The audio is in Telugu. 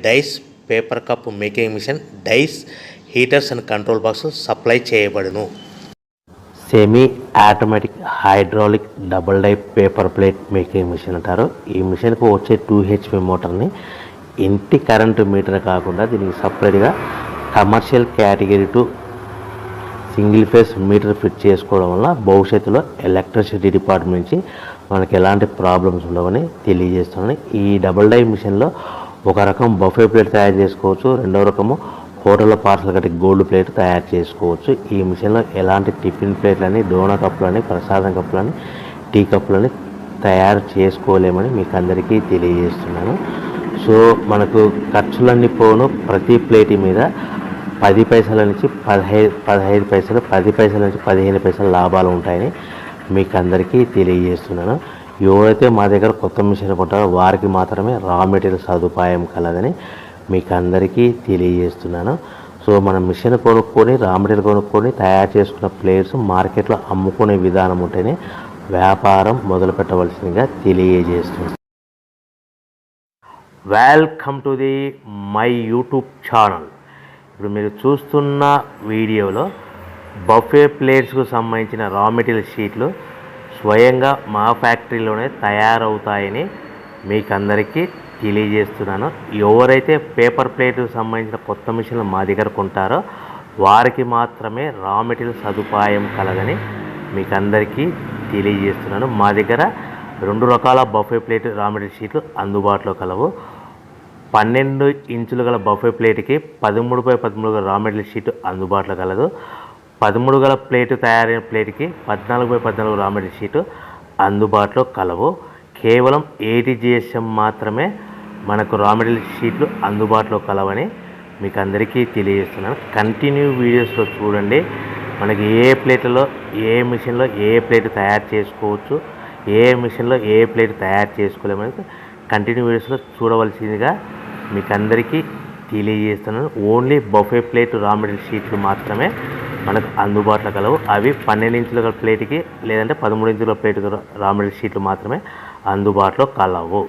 Dice paper cup making machine, dies, heaters and control box supply చేయబడును. Semi automatic hydraulic double die paper plate making machine అంటారు. ఈ మిషన్కు వచ్చే 2 HP మోటార్ని ఇంటి కరెంటు మీటర్ కాకుండా దీనికి సపరేట్గా commercial category to single phase metre fit చేసుకోవడం వల్ల భవిష్యత్తులో ఎలక్ట్రిసిటీ డిపార్ట్మెంట్ నుంచి మనకి ఎలాంటి ప్రాబ్లమ్స్ ఉండవని తెలియజేస్తున్నాను. ఈ డబుల్ డై మిషన్లో ఒక రకం బఫే ప్లేట్ తయారు చేసుకోవచ్చు, రెండవ రకము హోటల్లో పార్సల్ కట్టి గోల్డ్ ప్లేట్ తయారు చేసుకోవచ్చు. ఈ మిషన్లో ఎలాంటి టిఫిన్ ప్లేట్లని, డోనా కప్పులని, ప్రసాదం కప్పులని, టీ కప్పులని తయారు చేసుకోలేమని మీకు అందరికీ తెలియజేస్తున్నాను. సో మనకు ఖర్చులన్నీ పోను ప్రతి ప్లేట్ మీద 10 పైసల నుంచి 15 పైసలు, 10 పైసల నుంచి 15 పైసలు లాభాలు ఉంటాయని మీకు అందరికీ తెలియజేస్తున్నాను. ఎవరైతే మా దగ్గర కొత్త మిషన్ కొంటారో వారికి మాత్రమే రా మెటీరియల్ సదుపాయం కలదని మీకు అందరికీ తెలియజేస్తున్నాను. సో మన మిషన్ కొనుక్కొని, రా మెటీరియల్ కొనుక్కొని తయారు చేసుకున్న ప్లేట్స్ మార్కెట్లో అమ్ముకునే విధానం ఉంటేనే వ్యాపారం మొదలు పెట్టవలసిందిగా తెలియజేస్తున్నాను. Welcome to the my YouTube channel. ఇప్పుడు మీరు చూస్తున్న వీడియోలో బఫే ప్లేట్స్కు సంబంధించిన రా మెటీరియల్ షీట్లు స్వయంగా మా ఫ్యాక్టరీలోనే తయారవుతాయని మీకు అందరికీ తెలియజేస్తున్నాను. ఎవరైతే పేపర్ ప్లేట్కు సంబంధించిన కొత్త మిషన్లు మా దగ్గర కొంటారో వారికి మాత్రమే రా మెటీరియల్ సదుపాయం కలదని మీకు అందరికీ తెలియజేస్తున్నాను. మా దగ్గర 2 రకాల బఫే ప్లేట్ రా మెటీరియల్ షీట్లు అందుబాటులో కలవు. 12 ఇంచులు గల బఫే ప్లేట్కి 13x13 రా మెటీరియల్ షీట్ అందుబాటులో కలదు. 13 గల ప్లేటు తయారైన ప్లేట్కి 14x14 రా మెటీరియల్ షీటు అందుబాటులో కలవు. కేవలం 80 GSM మాత్రమే మనకు రా మెటీరియల్ షీట్లు అందుబాటులో కలవని మీకు అందరికీ తెలియజేస్తున్నాను. కంటిన్యూ వీడియోస్లో చూడండి. మనకి ఏ ప్లేట్లలో ఏ మిషన్లో ఏ ప్లేట్ తయారు చేసుకోవచ్చు, ఏ మిషన్లో ఏ ప్లేట్ తయారు చేసుకోలేమని కంటిన్యూ వీడియోస్లో చూడవలసిందిగా మీకు అందరికీ తెలియజేస్తున్నాను. Only buffet plate raw material షీట్లు మాత్రమే మనకు అందుబాటులో కలవు. అవి 12 ఇంచుల ప్లేట్కి లేదంటే 13 ఇంచుల ప్లేట్ రా మెటీరియల్ షీట్లు మాత్రమే అందుబాటులో కలవు.